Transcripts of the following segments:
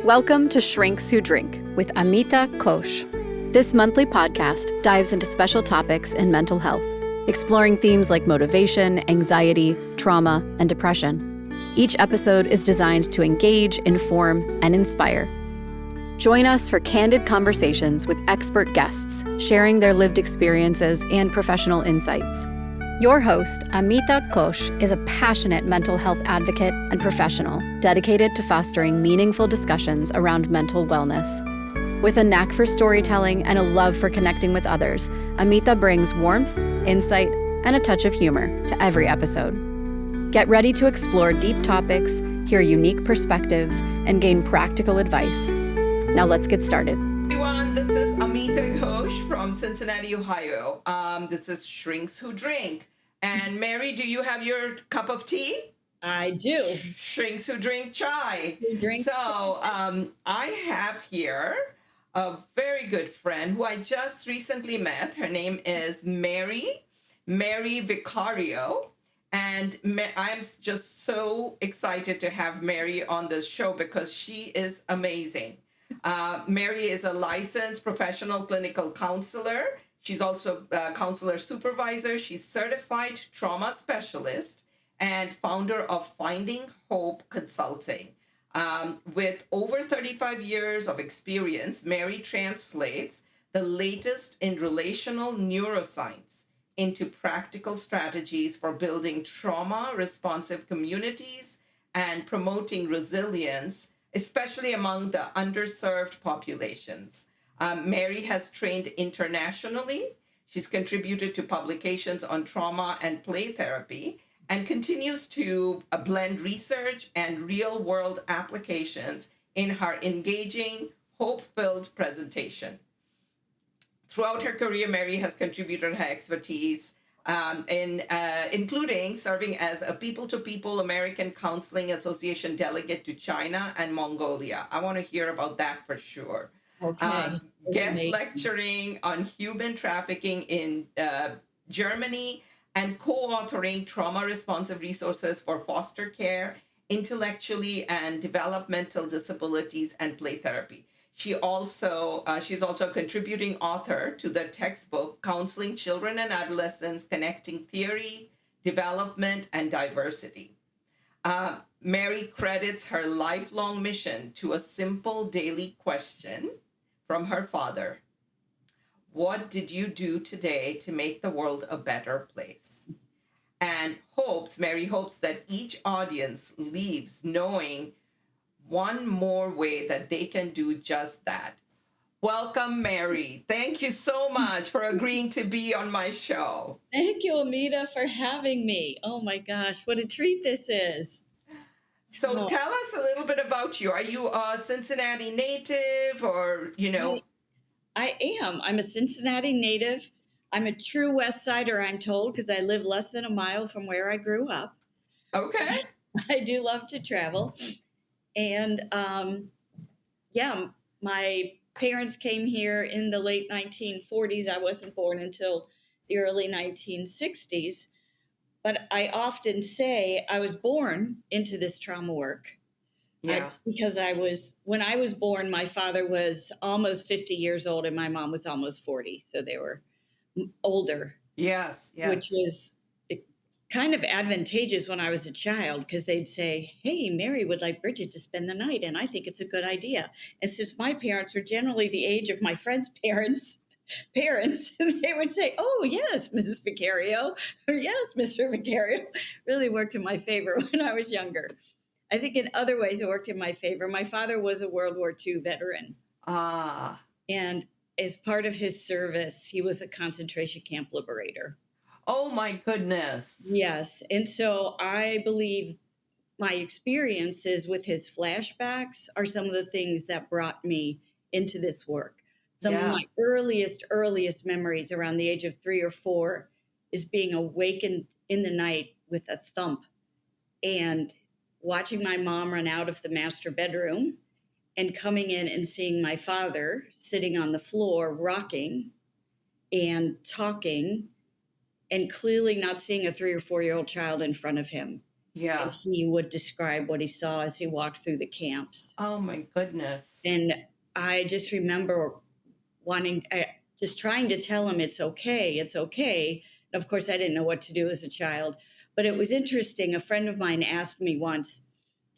Welcome to Shrinks Who Drink with Amita Ghosh. This monthly podcast dives into special topics in mental health, exploring themes like motivation, anxiety, trauma, and depression. Each episode is designed to engage, inform, and inspire. Join us for candid conversations with expert guests, sharing their lived experiences and professional insights. Your host, Amita Ghosh, is a passionate mental health advocate and professional dedicated to fostering meaningful discussions around mental wellness. With a knack for storytelling and a love for connecting with others, Amita brings warmth, insight, and a touch of humor to every episode. Get ready to explore deep topics, hear unique perspectives, and gain practical advice. Now let's get started. Everyone, this is Amita Ghosh from Cincinnati, Ohio. This is Shrinks Who Drink. And Mary, do you have your cup of tea? I do. Shrinks Who Drink chai. I have here a very good friend who I just recently met. Her name is Mary Vicario. And I'm just so excited to have Mary on this show because she is amazing. Mary is a licensed professional clinical counselor. She's also a counselor supervisor. She's certified trauma specialist and founder of Finding Hope Consulting. With over 35 years of experience, Mary translates the latest in relational neuroscience into practical strategies for building trauma-responsive communities and promoting resilience, especially among the underserved populations. Mary has trained internationally. She's contributed to publications on trauma and play therapy and continues to blend research and real-world applications in her engaging, hope-filled presentation. Throughout her career, Mary has contributed her expertise including serving as a people-to-people American Counseling Association delegate to China and Mongolia. I want to hear about that for sure. Okay. Guest lecturing on human trafficking in Germany and co-authoring trauma-responsive resources for foster care, intellectually and developmental disabilities, and play therapy. She's also a contributing author to the textbook Counseling Children and Adolescents, Connecting Theory, Development, and Diversity. Mary credits her lifelong mission to a simple daily question from her father. What did you do today to make the world a better place? And Mary hopes that each audience leaves knowing one more way that they can do just that. Welcome, Mary. Thank you so much for agreeing to be on my show. Thank you, Amita, for having me. Oh my gosh, what a treat this is. So tell us a little bit about you. Are you a Cincinnati native or, I am. I'm a Cincinnati native. I'm a true West Sider, I'm told, because I live less than a mile from where I grew up. Okay. I do love to travel. And my parents came here in the late 1940s. I wasn't born until the early 1960s. But I often say I was born into this trauma work. Yeah. Because when I was born, my father was almost 50 years old and my mom was almost 40. So they were older. Yes. Which was kind of advantageous when I was a child because they'd say, hey, Mary would like Bridget to spend the night. And I think it's a good idea. And since my parents were generally the age of my friends' parents, they would say, oh, yes, Mrs. Vicario, or yes, Mr. Vicario. Really worked in my favor when I was younger. I think in other ways it worked in my favor. My father was a World War II veteran. And as part of his service, he was a concentration camp liberator. Oh, my goodness. Yes. And so I believe my experiences with his flashbacks are some of the things that brought me into this work. Some of my earliest memories around the age of 3 or 4 is being awakened in the night with a thump and watching my mom run out of the master bedroom and coming in and seeing my father sitting on the floor rocking and talking and clearly not seeing a 3 or 4-year-old child in front of him. Yeah. And he would describe what he saw as he walked through the camps. Oh my goodness. And I just remember just trying to tell him it's okay, it's okay. And of course, I didn't know what to do as a child. But it was interesting. A friend of mine asked me once,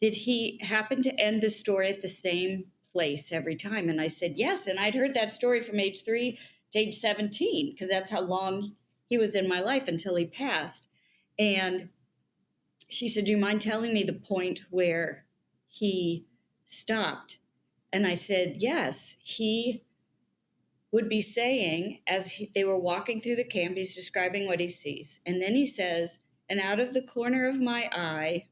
did he happen to end the story at the same place every time? And I said, yes. And I'd heard that story from age 3 to age 17, because that's how long he was in my life until he passed. And she said, do you mind telling me the point where he stopped? And I said, yes. He would be saying, they were walking through the camp, he's describing what he sees. And then he says, and out of the corner of my eye,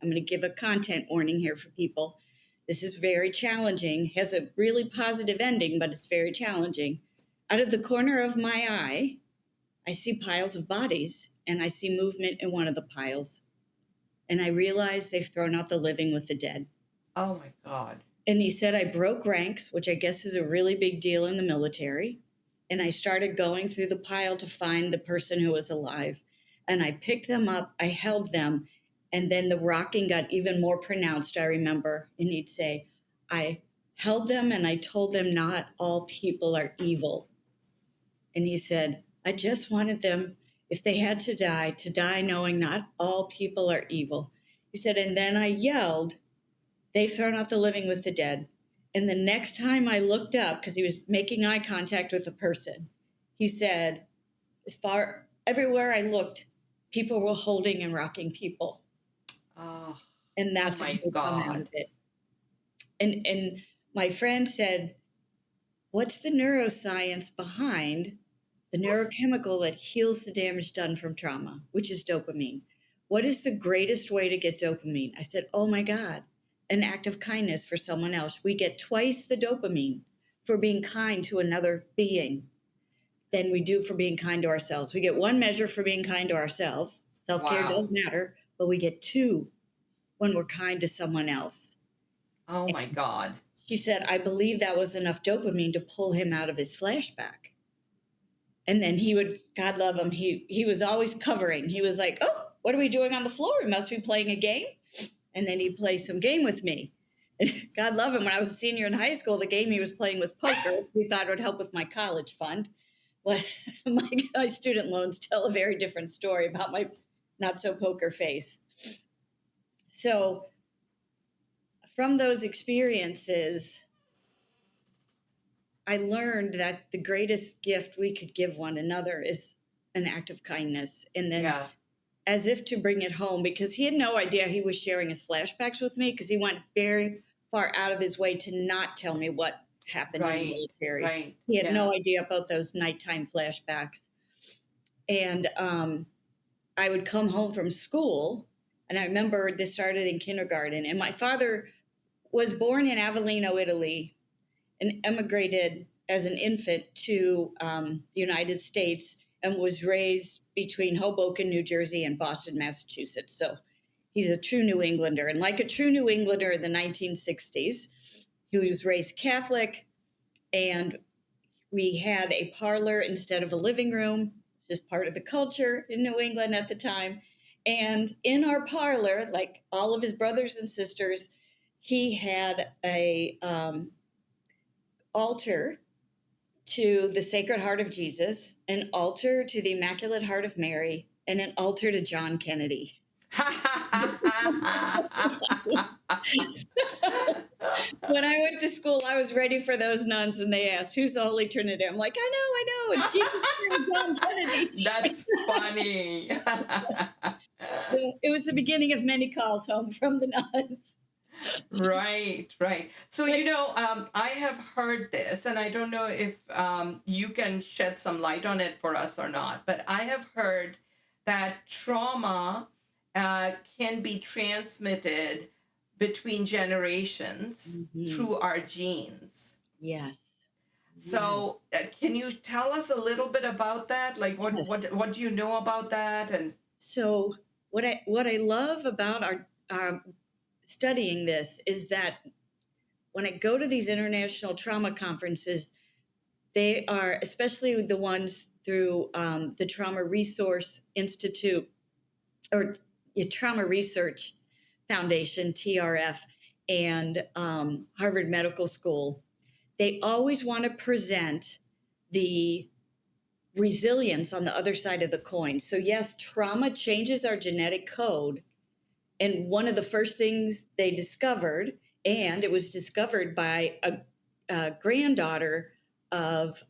I'm going to give a content warning here for people. This is very challenging, has a really positive ending, but it's very challenging. Out of the corner of my eye, I see piles of bodies, and I see movement in one of the piles. And I realize they've thrown out the living with the dead. Oh my God. And he said, I broke ranks, which I guess is a really big deal in the military. And I started going through the pile to find the person who was alive. And I picked them up, I held them. And then the rocking got even more pronounced, I remember. And he'd say, I held them and I told them not all people are evil. And he said, I just wanted them, if they had to die knowing not all people are evil. He said, and then I yelled, they've thrown out the living with the dead. And the next time I looked up, because he was making eye contact with a person, he said, everywhere I looked, people were holding and rocking people. Oh, And that's my what would come out God. of it. And my friend said, what's the neuroscience behind the neurochemical that heals the damage done from trauma, which is dopamine? What is the greatest way to get dopamine? I said, oh my God, an act of kindness for someone else. We get twice the dopamine for being kind to another being than we do for being kind to ourselves. We get one measure for being kind to ourselves. Self-care Wow. does matter, but we get 2 when we're kind to someone else. Oh my God. She said, I believe that was enough dopamine to pull him out of his flashback. And then he would, God love him, he was always covering. He was like, oh, what are we doing on the floor? We must be playing a game. And then he'd play some game with me. And God love him, when I was a senior in high school, the game he was playing was poker. We thought it would help with my college fund. But my student loans tell a very different story about my not so poker face. So from those experiences, I learned that the greatest gift we could give one another is an act of kindness. And then, Yeah. as if to bring it home, because he had no idea he was sharing his flashbacks with me, because he went very far out of his way to not tell me what happened in the military. Right. He had Yeah. no idea about those nighttime flashbacks. And I would come home from school, and I remember this started in kindergarten. And my father was born in Avellino, Italy, and emigrated as an infant to the United States and was raised between Hoboken, New Jersey, and Boston, Massachusetts. So he's a true New Englander. And like a true New Englander in the 1960s, he was raised Catholic, and we had a parlor instead of a living room. It's just part of the culture in New England at the time. And in our parlor, like all of his brothers and sisters, he had a altar to the Sacred Heart of Jesus, an altar to the Immaculate Heart of Mary, and an altar to John Kennedy. When I went to school, I was ready for those nuns when they asked, who's the Holy Trinity? I'm like, I know, it's Jesus and John Kennedy. That's funny. It was the beginning of many calls home from the nuns. Right. So, I have heard this, and I don't know if you can shed some light on it for us or not, but I have heard that trauma can be transmitted between generations through our genes. Yes. So, can you tell us a little bit about that? Like, what do you know about that? And so, what I love about our studying this is that when I go to these international trauma conferences, they are, especially the ones through the Trauma Resource Institute, or Trauma Research Foundation, TRF, and Harvard Medical School, they always want to present the resilience on the other side of the coin. So yes, trauma changes our genetic code. And one of the first things they discovered, and it was discovered by a granddaughter of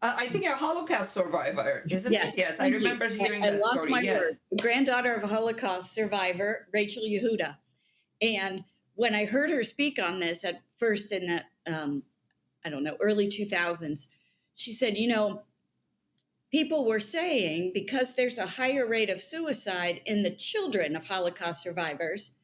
I think a Holocaust survivor, isn't yes, it? Yes, I remember hearing that story. I lost my yes. words. Granddaughter of a Holocaust survivor, Rachel Yehuda. And when I heard her speak on this at first in the, I don't know, early 2000s, she said, people were saying because there's a higher rate of suicide in the children of Holocaust survivors,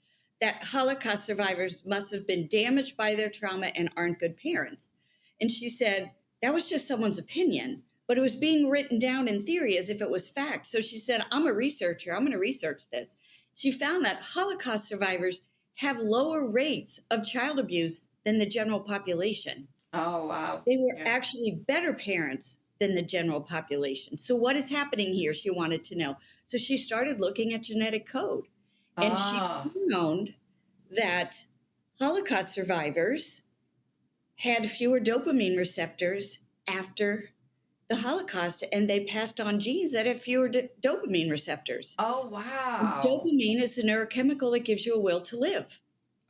that Holocaust survivors must have been damaged by their trauma and aren't good parents. And she said, that was just someone's opinion, but it was being written down in theory as if it was fact. So she said, I'm a researcher. I'm going to research this. She found that Holocaust survivors have lower rates of child abuse than the general population. Oh, wow. They were actually better parents than the general population. So what is happening here? She wanted to know. So she started looking at genetic code. And she found that Holocaust survivors had fewer dopamine receptors after the Holocaust, and they passed on genes that have fewer dopamine receptors. Oh, wow. And dopamine is the neurochemical that gives you a will to live.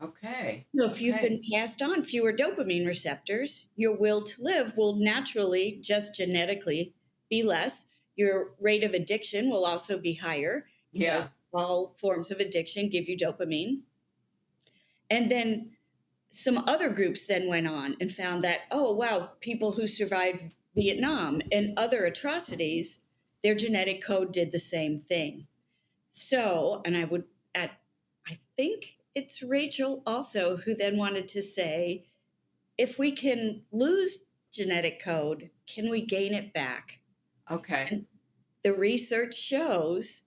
Okay. So if you've been passed on fewer dopamine receptors, your will to live will naturally, just genetically, be less. Your rate of addiction will also be higher because all forms of addiction give you dopamine. And then some other groups then went on and found that, oh, wow, people who survived Vietnam and other atrocities, their genetic code did the same thing. So, and I think it's Rachel also who then wanted to say, if we can lose genetic code, can we gain it back? Okay. And the research shows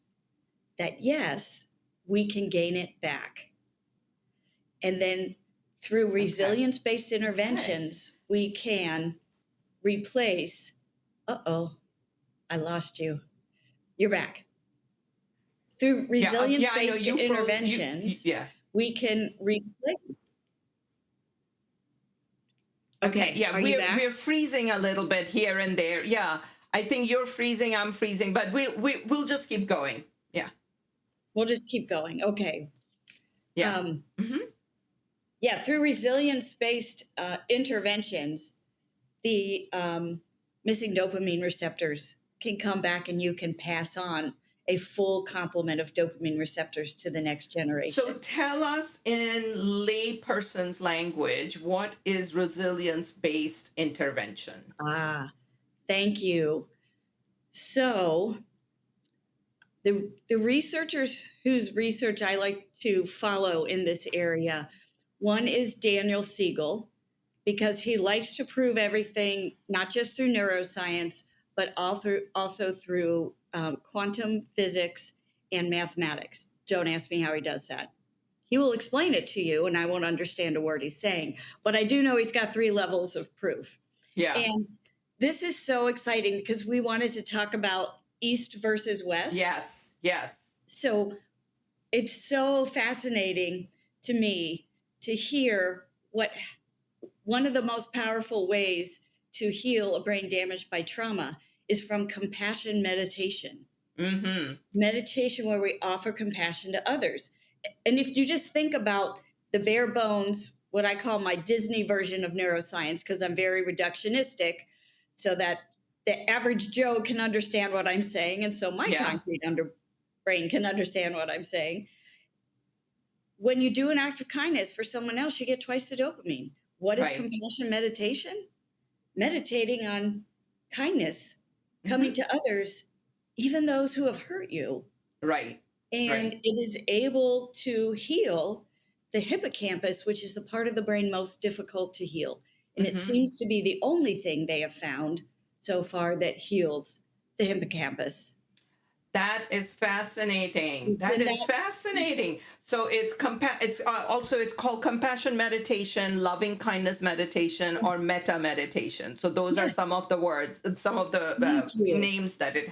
that yes, we can gain it back. And then through resilience-based interventions, we can replace, I lost you. You're back. Through resilience-based interventions, we can replace. Okay, yeah, we're freezing a little bit here and there. Yeah, I think you're freezing, I'm freezing, but we'll just keep going. Yeah. We'll just keep going. Okay. Yeah. Yeah, through resilience-based interventions, the missing dopamine receptors can come back and you can pass on a full complement of dopamine receptors to the next generation. So tell us in layperson's language, what is resilience-based intervention? Thank you. So the researchers whose research I like to follow in this area, one is Daniel Siegel, because he likes to prove everything, not just through neuroscience, but also through quantum physics and mathematics. Don't ask me how he does that. He will explain it to you, and I won't understand a word he's saying. But I do know he's got 3 levels of proof. Yeah. And this is so exciting because we wanted to talk about East versus West. Yes, yes. So it's so fascinating to me to hear what one of the most powerful ways to heal a brain damaged by trauma is from compassion meditation. Meditation where we offer compassion to others. And if you just think about the bare bones, what I call my Disney version of neuroscience, because I'm very reductionistic, so that the average Joe can understand what I'm saying, and so my concrete brain can understand what I'm saying. When you do an act of kindness for someone else, you get twice the dopamine. What is compassion meditation? Meditating on kindness, coming to others, even those who have hurt you. Right. And it is able to heal the hippocampus, which is the part of the brain most difficult to heal. And it seems to be the only thing they have found so far that heals the hippocampus. That is fascinating. That is fascinating. So it's called compassion meditation, loving kindness meditation, or meta meditation. So those are some of the words, some of the names that it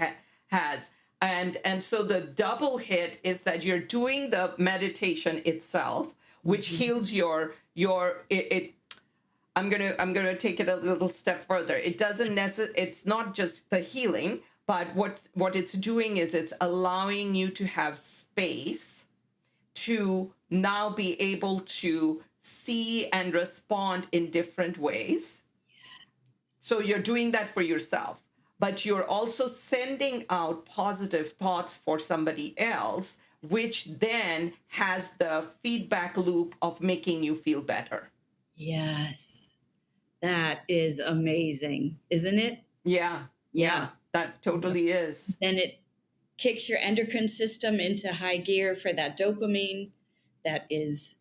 has. And so the double hit is that you're doing the meditation itself, which heals it. I'm gonna take it a little step further. It doesn't it's not just the healing, but what it's doing is it's allowing you to have space to now be able to see and respond in different ways. So you're doing that for yourself, but you're also sending out positive thoughts for somebody else, which then has the feedback loop of making you feel better. Yes. That is amazing, isn't it? Yeah. Yeah. That totally is. Then it kicks your endocrine system into high gear for that dopamine that is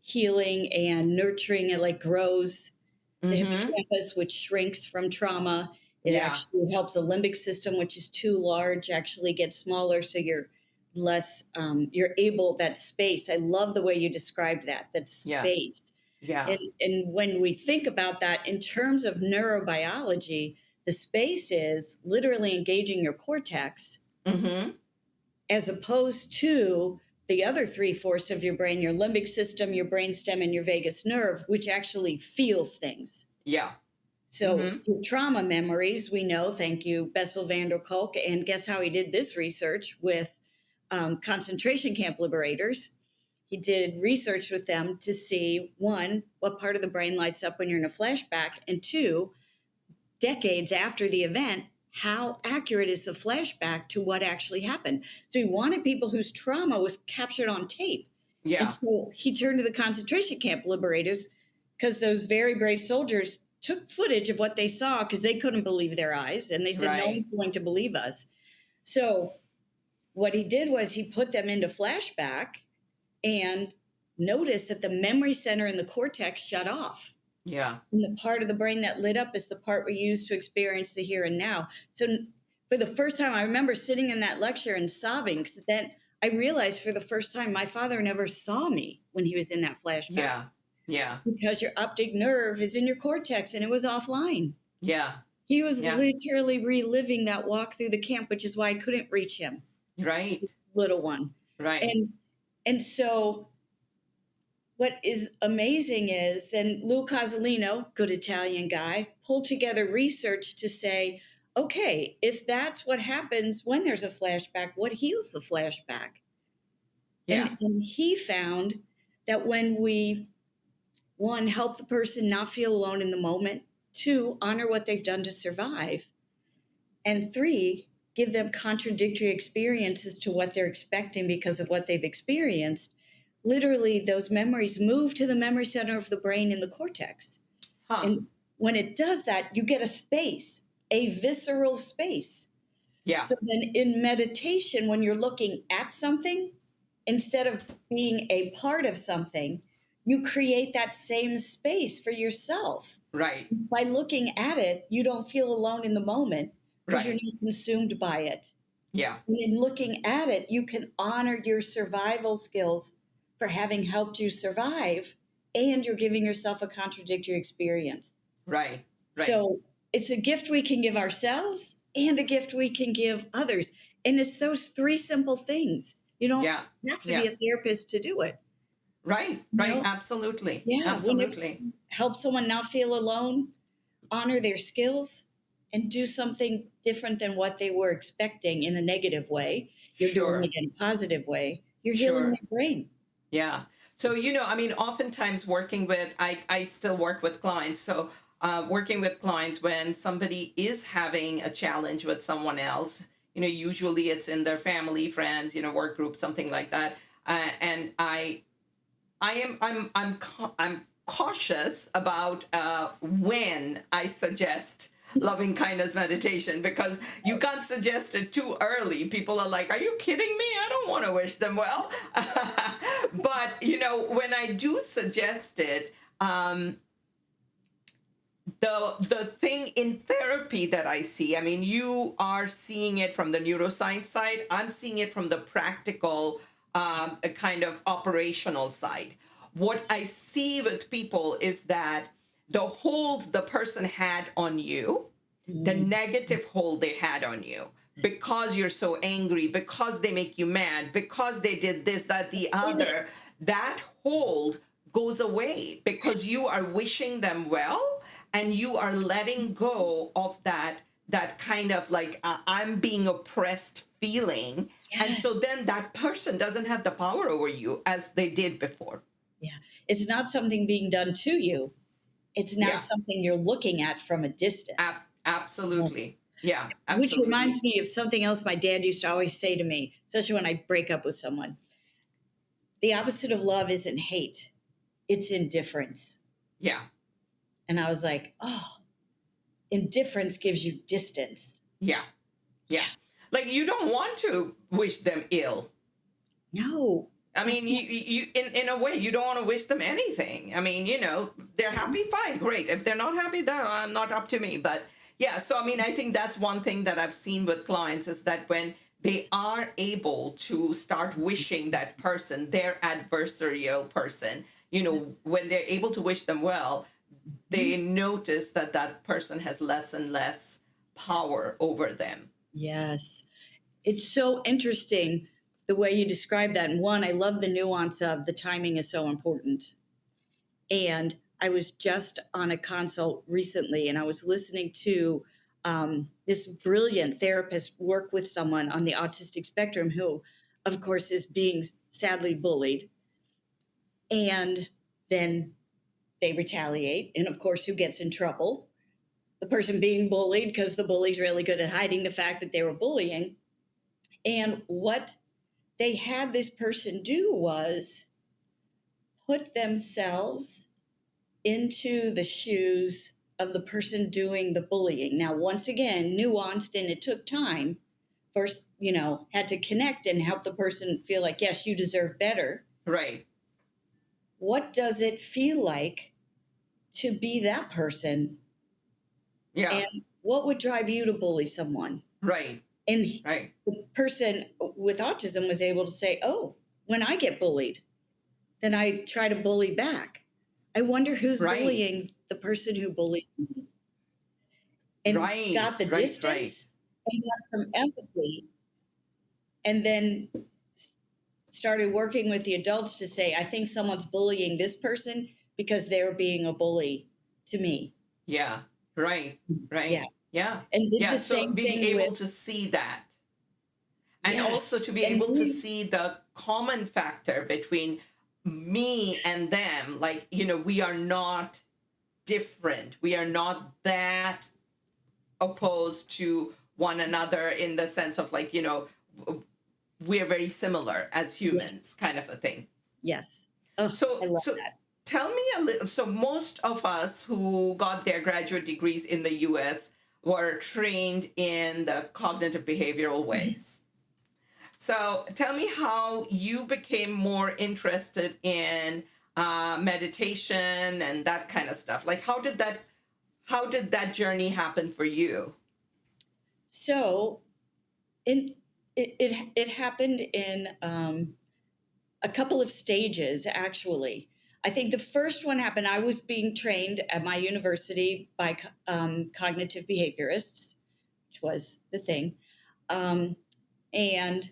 healing and nurturing. It like grows the hippocampus, which shrinks from trauma. It actually helps the limbic system, which is too large, actually get smaller. So you're less, you're able, that space. I love the way you described that space. Yeah. And when we think about that in terms of neurobiology, the space is literally engaging your cortex as opposed to the other three-fourths of your brain, your limbic system, your brainstem, and your vagus nerve, which actually feels things. Yeah. So your trauma memories, we know, thank you, Bessel van der Kolk, and guess how he did this research with concentration camp liberators? He did research with them to see, one, what part of the brain lights up when you're in a flashback, and two, decades after the event, how accurate is the flashback to what actually happened? So he wanted people whose trauma was captured on tape. Yeah. And so he turned to the concentration camp liberators because those very brave soldiers took footage of what they saw because they couldn't believe their eyes. And they said, no one's going to believe us. So what he did was he put them into flashback and noticed that the memory center in the cortex shut off. Yeah. And the part of the brain that lit up is the part we use to experience the here and now. So for the first time, I remember sitting in that lecture and sobbing because then I realized for the first time, my father never saw me when he was in that flashback. Yeah. Yeah. Because your optic nerve is in your cortex and it was offline. Yeah. He was literally reliving that walk through the camp, which is why I couldn't reach him. Right. Little one. Right. And so what is amazing is then Lou Cozolino, good Italian guy, pulled together research to say, okay, if that's what happens when there's a flashback, what heals the flashback? Yeah. And he found that when we, one, help the person not feel alone in the moment, two, honor what they've done to survive, and three, give them contradictory experiences to what they're expecting because of what they've experienced, literally those memories move to the memory center of the brain in the cortex. And when it does that, you get a space, a visceral space. Yeah. So then in meditation, when you're looking at something, instead of being a part of something, you create that same space for yourself. Right. By looking at it, you don't feel alone in the moment because you're not consumed by it. Yeah. And in looking at it, you can honor your survival skills for having helped you survive, and you're giving yourself a contradictory experience. Right. Right. So it's a gift we can give ourselves and a gift we can give others. And it's those three simple things. You don't have to be a therapist to do it. Right. Right. Absolutely. Yeah. Absolutely. Help someone not feel alone, honor their skills, and do something different than what they were expecting in a negative way. You're doing it in a positive way. You're healing their brain. Yeah. So, oftentimes I still work with clients. So working with clients when somebody is having a challenge with someone else, usually it's in their family, friends, work group, something like that. And I'm cautious about when I suggest loving kindness meditation, because you can't suggest it too early. People are like, are you kidding me? I don't want to wish them well. But, when I do suggest it, the thing in therapy that I see, you are seeing it from the neuroscience side. I'm seeing it from the practical kind of operational side. What I see with people is that the hold the person had on you, the negative hold they had on you, because you're so angry, because they make you mad, because they did this, that, the other, that hold goes away because you are wishing them well and you are letting go of that kind of like I'm being oppressed feeling. And so Yes. then that person doesn't have the power over you as they did before. Yeah. It's not something being done to you. It's now Yeah, something you're looking at from a distance. absolutely. Yeah, Which reminds absolutely. me of something else my dad used to always say to me, especially when I break up with someone. The opposite of love isn't hate, it's indifference. Yeah, And I was like, oh, indifference gives you distance. yeah, yeah. Yeah. Like you don't want to wish them ill. No, I that's mean, not, you in a way, you don't want to wish them anything. I mean, they're happy, fine, great. If they're not happy, then not up to me. But yeah, so I mean, I think that's one thing that I've seen with clients is that when they are able to start wishing that person, their adversarial person, when they're able to wish them well, they notice that that person has less and less power over them. yes. It's so interesting the way you describe that. And one, I love the nuance of the timing is so important. And I was just on a consult recently and I was listening to this brilliant therapist work with someone on the autistic spectrum who, of course, is being sadly bullied. And then they retaliate. And of course, who gets in trouble? The person being bullied, because the bully's really good at hiding the fact that they were bullying. And what they had this person do was put themselves into the shoes of the person doing the bullying. Now, once again, nuanced and it took time. First, had to connect and help the person feel like, yes, you deserve better. Right. What does it feel like to be that person? Yeah. And what would drive you to bully someone? Right. And Right. the person with autism was able to say, oh, when I get bullied, then I try to bully back. I wonder who's Right. bullying the person who bullies me. And Right. got the Right. Right. distance and got some empathy. And then started working with the adults to say, I think someone's bullying this person because they're being a bully to me. Yeah. Right. Right. Yes. Yeah. And did Yeah. the So same being thing able with, to see that and also yes. to be And able to see the common factor between me and them, like, we are not different. We are not that opposed to one another in the sense of like, we are very similar as humans, yes. kind of a thing. Yes. Oh, So, I love so that. tell me a little. So, most of us who got their graduate degrees in the US were trained in the cognitive behavioral ways. So, tell me how you became more interested in meditation and that kind of stuff. Like, how did that journey happen for you? So it happened in a couple of stages, actually. I think the first one happened, I was being trained at my university by cognitive behaviorists, which was the thing. And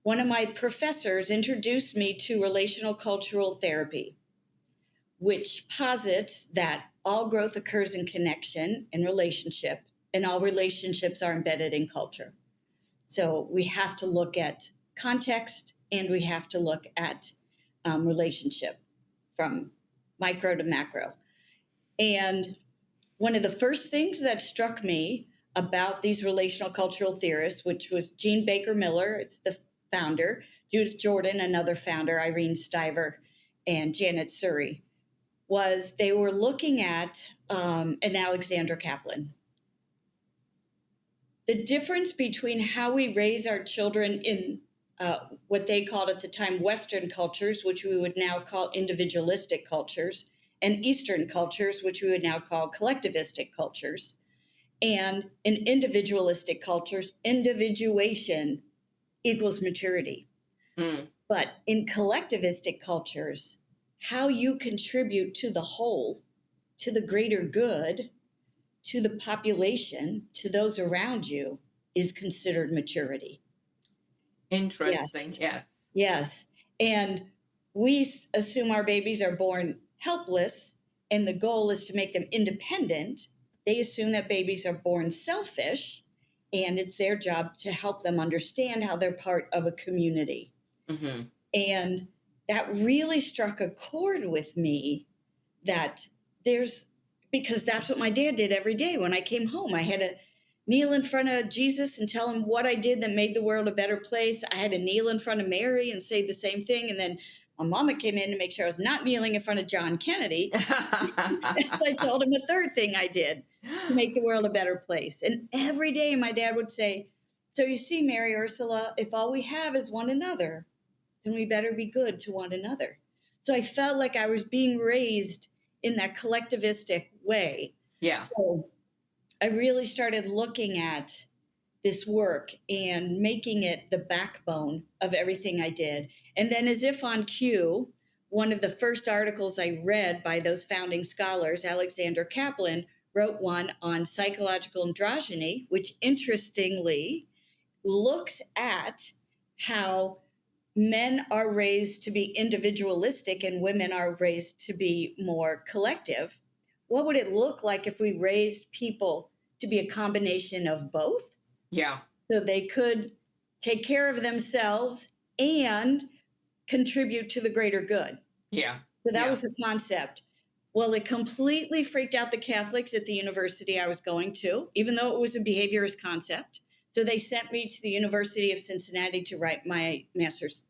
one of my professors introduced me to relational cultural therapy, which posits that all growth occurs in connection and relationship, and all relationships are embedded in culture. So we have to look at context and we have to look at relationship from micro to macro. And one of the first things that struck me about these relational cultural theorists, which was Jean Baker Miller, it's the founder, Judith Jordan, another founder, Irene Stiver, and Janet Surrey, was they were looking at and Alexandra Kaplan. The difference between how we raise our children in what they called at the time Western cultures, which we would now call individualistic cultures, and Eastern cultures, which we would now call collectivistic cultures. And in individualistic cultures, individuation equals maturity. Mm. But in collectivistic cultures, how you contribute to the whole, to the greater good, to the population, to those around you, is considered maturity. Interesting. Yes. Yes. Yes. And we assume our babies are born helpless, and the goal is to make them independent. They assume that babies are born selfish, and it's their job to help them understand how they're part of a community. Mm-hmm. And that really struck a chord with me, that because that's what my dad did every day when I came home. I had to kneel in front of Jesus and tell him what I did that made the world a better place. I had to kneel in front of Mary and say the same thing. And then my mama came in to make sure I was not kneeling in front of John Kennedy. So I told him a third thing I did to make the world a better place. And every day my dad would say, so you see, Mary Ursula, if all we have is one another, then we better be good to one another. So I felt like I was being raised in that collectivistic way. Yeah. So I really started looking at this work and making it the backbone of everything I did. And then, as if on cue, one of the first articles I read by those founding scholars, Alexander Kaplan, wrote one on psychological androgyny, which interestingly looks at how men are raised to be individualistic and women are raised to be more collective. What would it look like if we raised people to be a combination of both? Yeah. So they could take care of themselves and contribute to the greater good. Yeah. So that Yeah. was the concept. Well, it completely freaked out the Catholics at the university I was going to, even though it was a behaviorist concept. So they sent me to the University of Cincinnati to write my master's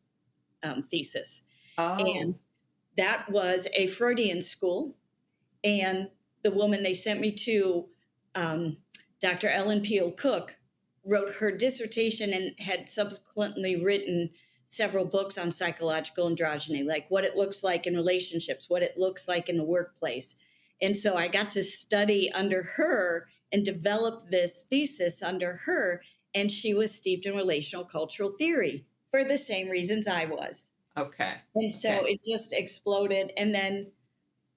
thesis. Oh. And that was a Freudian school. And the woman they sent me to, Dr. Ellen Peel Cook, wrote her dissertation and had subsequently written several books on psychological androgyny, like what it looks like in relationships, what it looks like in the workplace. And so I got to study under her and develop this thesis under her. And she was steeped in relational cultural theory for the same reasons I was. Okay. And so Okay. it just exploded. And then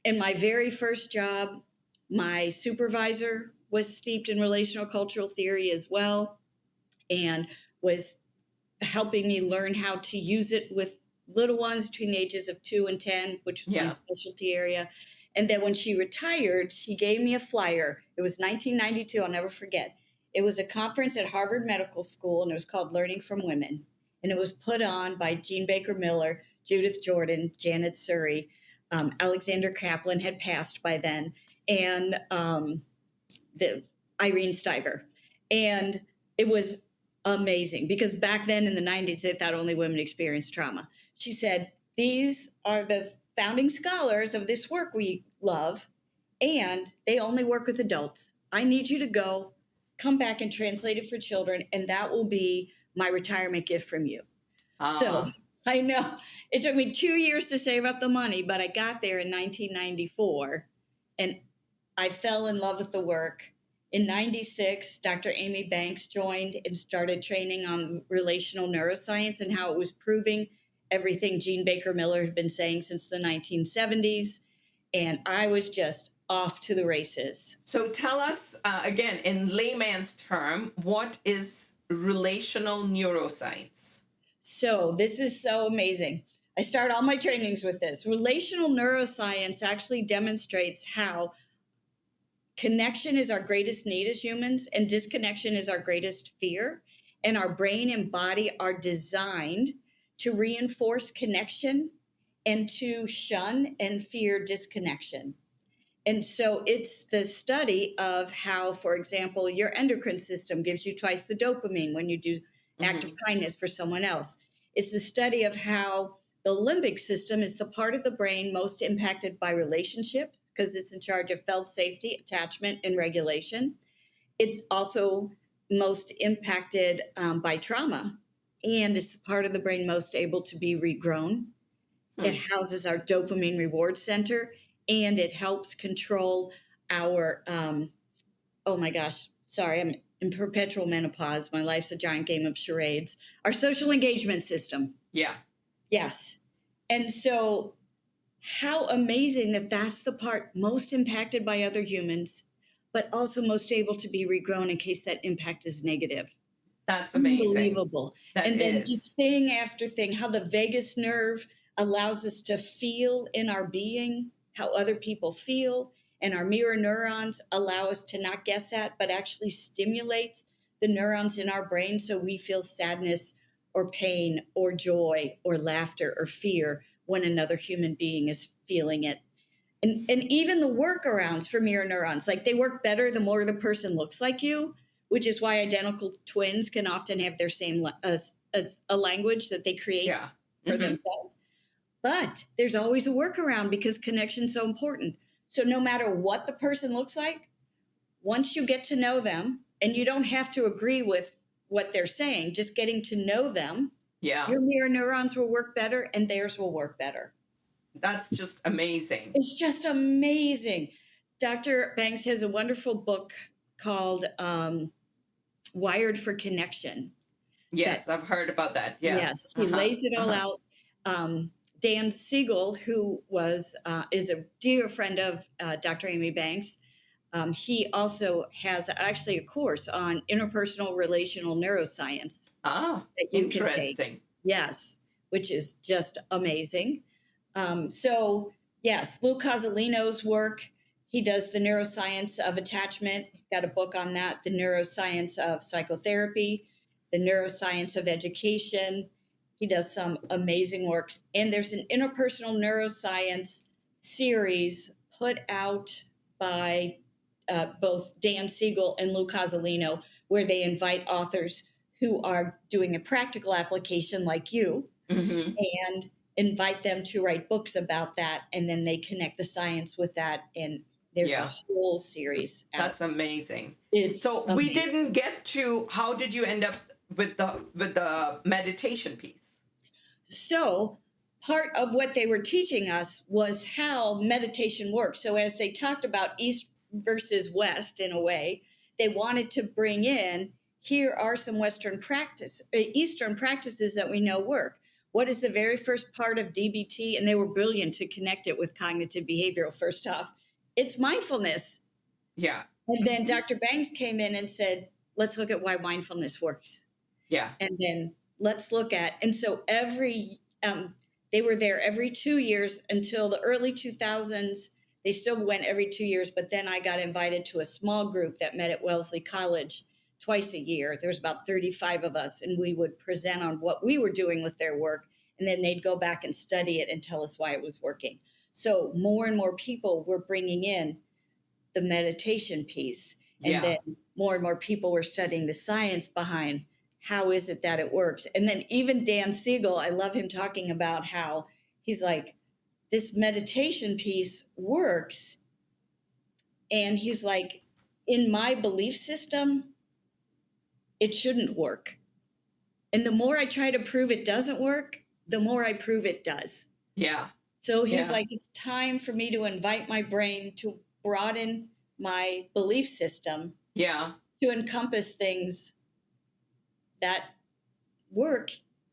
in my very first job, my supervisor was steeped in relational cultural theory as well, and was helping me learn how to use it with little ones between the ages of 2 and 10, which was my Yeah. specialty area. And then when she retired, she gave me a flyer. It was 1992. I'll never forget. It was a conference at Harvard Medical School, and it was called Learning from Women. And it was put on by Jean Baker Miller, Judith Jordan, Janet Surrey. Alexander Kaplan had passed by then, and the Irene Stiver. And it was amazing because back then in the 90s, they thought only women experienced trauma. She said, these are the founding scholars of this work we love, and they only work with adults. I need you to go, come back and translate it for children, and that will be my retirement gift from you. So I know it took me 2 years to save up the money, but I got there in 1994, and I fell in love with the work. In 96, Dr. Amy Banks joined and started training on relational neuroscience and how it was proving everything Jean Baker Miller had been saying since the 1970s. And I was just off to the races. So tell us, again, in layman's term, what is relational neuroscience? So this is so amazing. I start all my trainings with this. Relational neuroscience actually demonstrates how connection is our greatest need as humans, and disconnection is our greatest fear. And our brain and body are designed to reinforce connection and to shun and fear disconnection. And so it's the study of how, for example, your endocrine system gives you twice the dopamine when you do an act of kindness for someone else. It's the study of how the limbic system is the part of the brain most impacted by relationships because it's in charge of felt safety, attachment, and regulation. It's also most impacted by trauma, and it's the part of the brain most able to be regrown. It houses our dopamine reward center, and it helps control our, oh my gosh, sorry, I'm in perpetual menopause. My life's a giant game of charades. Our social engagement system. Yeah. Yes. And so how amazing that that's the part most impacted by other humans, but also most able to be regrown in case that impact is negative. That's amazing. Unbelievable. That And then is. just thing after thing, how the vagus nerve allows us to feel in our being how other people feel, and our mirror neurons allow us to not guess at, but actually stimulate the neurons in our brain so we feel sadness or pain or joy or laughter or fear when another human being is feeling it. And even the workarounds for mirror neurons, like they work better the more the person looks like you, which is why identical twins can often have their same a language that they create Yeah. for Hmm. themselves. But there's always a workaround because connection's so important. So no matter what the person looks like, once you get to know them, and you don't have to agree with what they're saying, just getting to know them, Yeah. your mirror neurons will work better and theirs will work better. That's just amazing. It's just amazing. Dr. Banks has a wonderful book called Wired for Connection. That, Yes, I've heard about that. Yes. yes, he Uh-huh. lays it all Uh-huh. out. Dan Siegel, who is a dear friend of Dr. Amy Banks, he also has actually a course on interpersonal relational neuroscience Ah, that you can take. interesting. Yes, which is just amazing. So, yes, Lou Cozolino's work. He does the neuroscience of attachment. He's got a book on that, the neuroscience of psychotherapy, the neuroscience of education. He does some amazing works. And there's an interpersonal neuroscience series put out by both Dan Siegel and Lou Cozolino, where they invite authors who are doing a practical application like you, Hmm. and invite them to write books about that, and then they connect the science with that, and there's a Yeah, whole series out. that's amazing. It's So we amazing. didn't get to how did you end up with the meditation piece? So part of what they were teaching us was how meditation works. So as they talked about East versus West in a way, they wanted to bring in, here are some Eastern practices that we know work. What is the very first part of DBT? And they were brilliant to connect it with cognitive behavioral. First off, it's mindfulness. Yeah. And then Hmm. Dr. Banks came in and said, let's look at why mindfulness works. Yeah. And then let's look at, and so they were there every 2 years until the early 2000s. They still went every 2 years, but then I got invited to a small group that met at Wellesley College twice a year. There's about 35 of us, and we would present on what we were doing with their work, and then they'd go back and study it and tell us why it was working. So more and more people were bringing in the meditation piece, and Yeah. then more and more people were studying the science behind how is it that it works. And then even Dan Siegel, I love him talking about how he's like, this meditation piece works, and he's like, in my belief system it shouldn't work, and the more I try to prove it doesn't work, the more I prove it does. Yeah. So he's Yeah. like, it's time for me to invite my brain to broaden my belief system Yeah. to encompass things that work,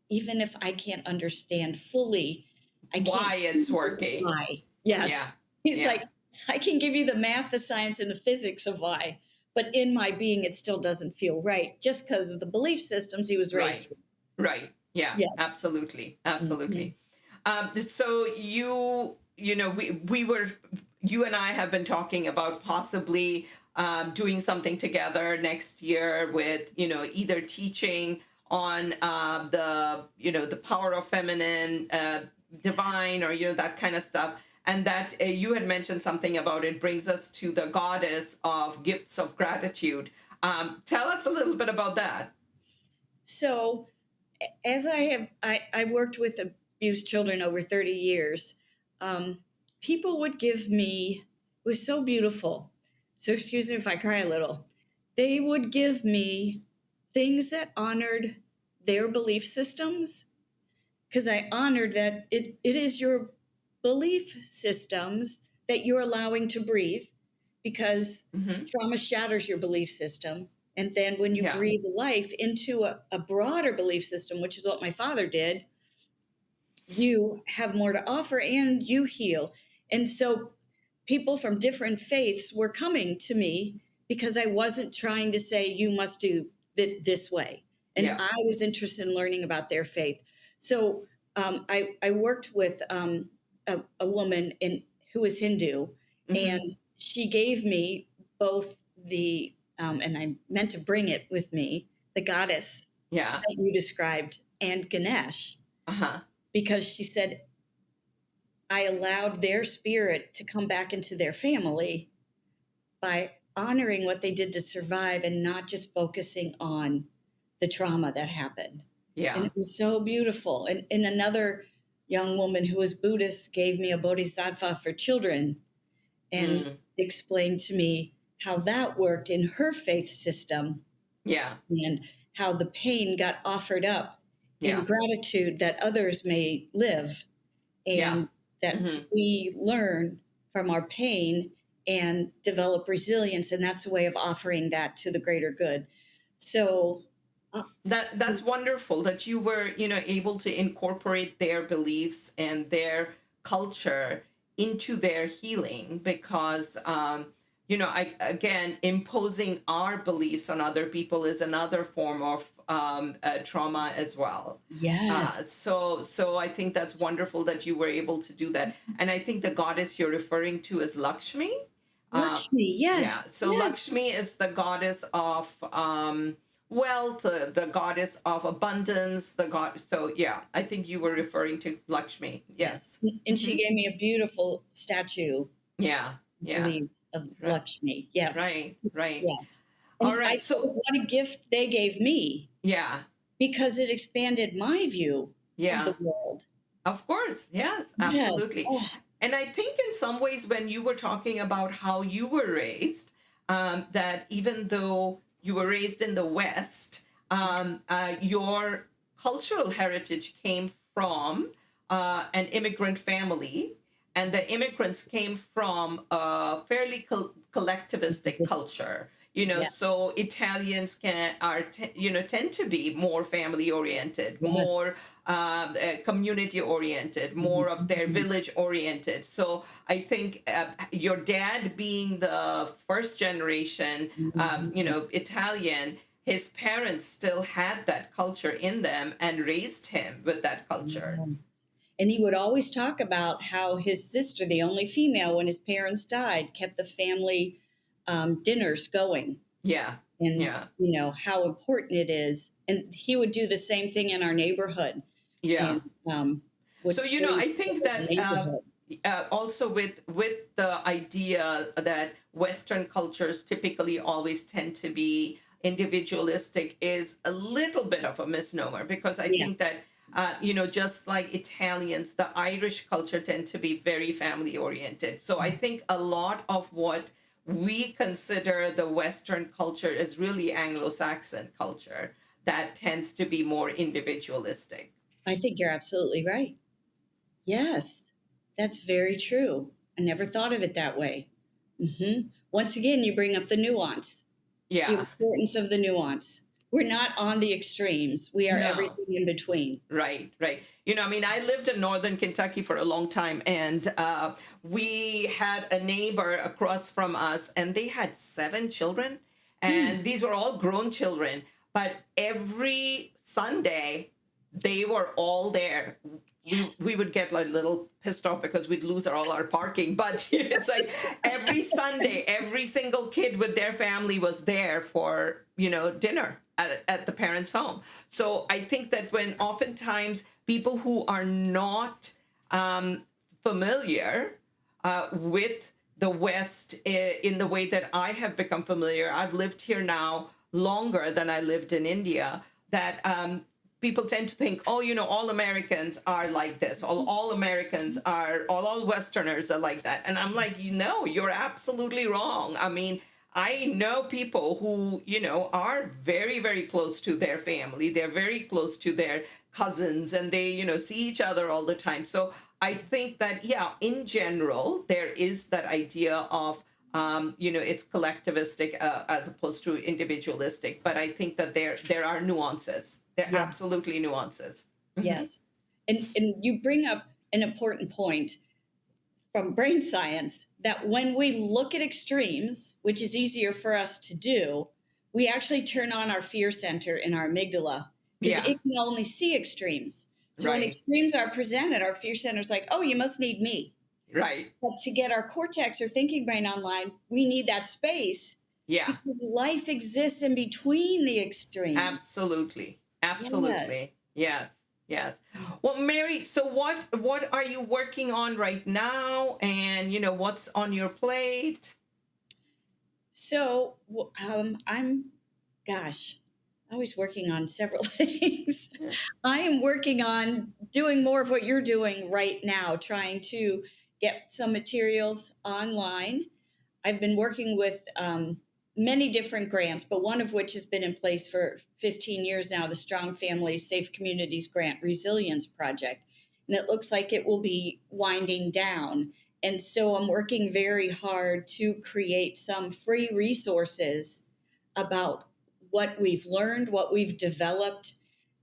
even if I can't understand fully. I can't Why it's feel working. why. Yes. Yeah. He's Yeah. like, I can give you the math, the science, and the physics of why, but in my being, it still doesn't feel right just because of the belief systems he was raised Right. with. Right. Yeah. Yes. Absolutely. Absolutely. Mhm. So you and I have been talking about possibly doing something together next year with, either teaching on the power of feminine, divine, or, that kind of stuff. And that you had mentioned something about it brings us to the goddess of gifts of gratitude. Tell us a little bit about that. So, as I worked with abused children over 30 years, people would give me, it was so beautiful. So, excuse me if I cry a little. They would give me things that honored their belief systems, because I honored that it is your belief systems that you're allowing to breathe, because Hmm. trauma shatters your belief system. And then when you Yeah. breathe life into a broader belief system, which is what my father did, you have more to offer and you heal. And so people from different faiths were coming to me because I wasn't trying to say, you must do it this way. And Yeah. I was interested in learning about their faith. So I worked with a woman who was Hindu, Hmm. and she gave me both and I meant to bring it with me, the goddess Yeah. that you described and Ganesh, Uh-huh. because she said, I allowed their spirit to come back into their family by honoring what they did to survive and not just focusing on the trauma that happened. And Yeah. it was so beautiful. And another young woman who was Buddhist gave me a bodhisattva for children and Mm. explained to me how that worked in her faith system Yeah. and how the pain got offered up in Yeah. gratitude that others may live, Yeah. and that Hmm. we learn from our pain and develop resilience, and that's a way of offering that to the greater good. So uh, That's this- wonderful that you were, able to incorporate their beliefs and their culture into their healing because, again, imposing our beliefs on other people is another form of trauma as well. yes, So I think that's wonderful that you were able to do that. And I think the goddess you're referring to is Lakshmi. Lakshmi, Yeah. yes, So yes. Lakshmi is the goddess of wealth, the goddess of abundance, the god. So yeah, I think you were referring to Lakshmi. Yes. And she Hmm. gave me a beautiful statue, Yeah. I Yeah. believe, of Right. Lakshmi. Yes, Right. Right. yes. All And I right. said, So what a gift they gave me, yeah. because it expanded my view of Yeah. the world. Of course. Yes. Yes. Absolutely. Oh, And I think in some ways, when you were talking about how you were raised, that even though you were raised in the West, your cultural heritage came from an immigrant family, and the immigrants came from a fairly collectivistic culture. yes, So Italians tend to be more family oriented, yes. more community oriented, more of their village oriented. So I think your dad being the first generation, Italian, his parents still had that culture in them and raised him with that culture. Yes. And he would always talk about how his sister, the only female when his parents died, kept the family dinners going, Yeah, and yeah, how important it is. And he would do the same thing in our neighborhood, yeah. and would So bring I think together the that neighborhood. also with the idea that Western cultures typically always tend to be individualistic is a little bit of a misnomer because I think Yes. that just like Italians, the Irish culture tend to be very family oriented. So I think a lot of what we consider the Western culture is really Anglo-Saxon culture that tends to be more individualistic. I think you're absolutely right. Yes, that's very true. I never thought of it that way. Once again, you bring up the nuance, the Yeah. importance of the nuance. We're not on the extremes. We are No. everything in between. Right, right. I mean, I lived in northern Kentucky for a long time, and we had a neighbor across from us, and they had 7 children, Hmm. and these were all grown children. But every Sunday, they were all there. Yes. We would get like a little pissed off because we'd lose all our parking. But it's like every Sunday, every single kid with their family was there for, dinner at the parents' home. So I think that when oftentimes people who are not familiar with the West in the way that I have become familiar, I've lived here now longer than I lived in India, that people tend to think, oh, all Americans are like this. All Americans are, all Westerners are like that. And I'm like, you're absolutely wrong. I mean, I know people who, are very, very close to their family. They're very close to their cousins and they, see each other all the time. So I think that, yeah, in general, there is that idea of, it's collectivistic as opposed to individualistic. But I think that there are nuances. There are Yeah. absolutely nuances. Hmm. Yes. And you bring up an important point from brain science, that when we look at extremes, which is easier for us to do, we actually turn on our fear center in our amygdala because Yeah. it can only see extremes. So when Right. extremes are presented, our fear center is like, oh, you must need me. Right. But to get our cortex or thinking brain online, we need that space Yeah. because life exists in between the extremes. Absolutely. Yes. Absolutely. Yes. Yes. Well, Mary, so what are you working on right now? And what's on your plate? So gosh, always working on several things. Yeah. I am working on doing more of what you're doing right now, trying to get some materials online. I've been working with many different grants, but one of which has been in place for 15 years now, the Strong Families, Safe Communities Grant Resilience Project. And it looks like it will be winding down. And so I'm working very hard to create some free resources about what we've learned, what we've developed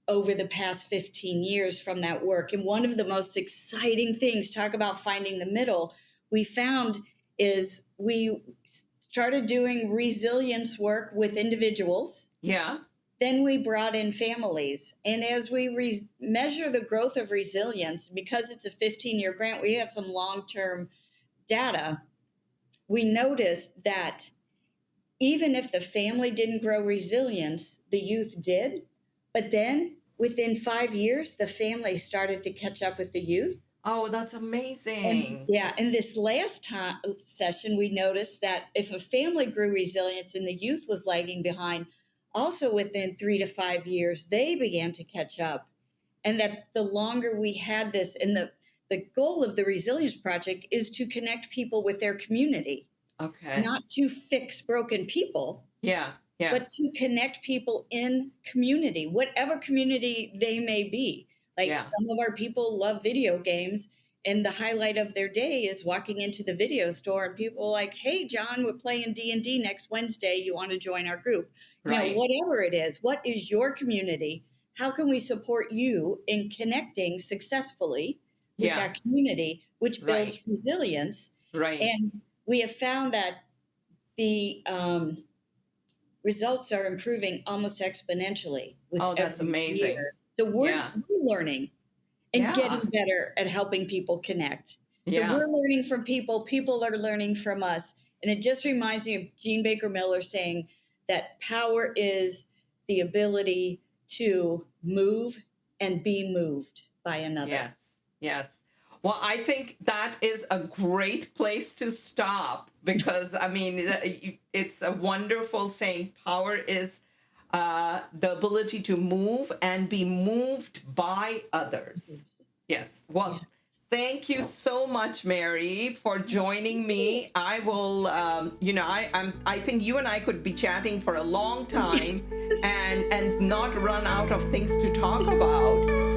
over the past 15 years from that work. And one of the most exciting things, talk about finding the middle, we found is we started doing resilience work with individuals. Yeah. Then we brought in families. And as we measure the growth of resilience, because it's a 15-year grant, we have some long-term data. We noticed that even if the family didn't grow resilience, the youth did. But then within 5 years, the family started to catch up with the youth. Oh, that's And amazing. yeah, in this last session, we noticed that if a family grew resilience and the youth was lagging behind, also within 3 to 5 years, they began to catch up. And that the longer we had this, and the goal of the Resilience Project is to connect people with their community, Okay. not to fix broken people, Yeah. Yeah. but to connect people in community, whatever community they may be. Like Yeah. some of our people love video games, and the highlight of their day is walking into the video store and people are like, hey, John, we're playing D&D next Wednesday. You want to join our group? Right. Whatever it is, what is your community? How can we support you in connecting successfully with Yeah. that community, which builds Right. resilience? Right. And we have found that the results are improving almost exponentially with Oh, that's every amazing. year. So we're Yeah. learning and Yeah. getting better at helping people connect. So Yeah. we're learning from people, people are learning from us. And it just reminds me of Jean Baker Miller saying that power is the ability to move and be moved by another. Yes. Yes. Well, I think that is a great place to stop because, I mean, it's a wonderful saying. Power is the ability to move and be moved by others. Yes. Well, Yes. thank you so much, Mary, for joining me. I will, I think you and I could be chatting for a long time and not run out of things to talk about.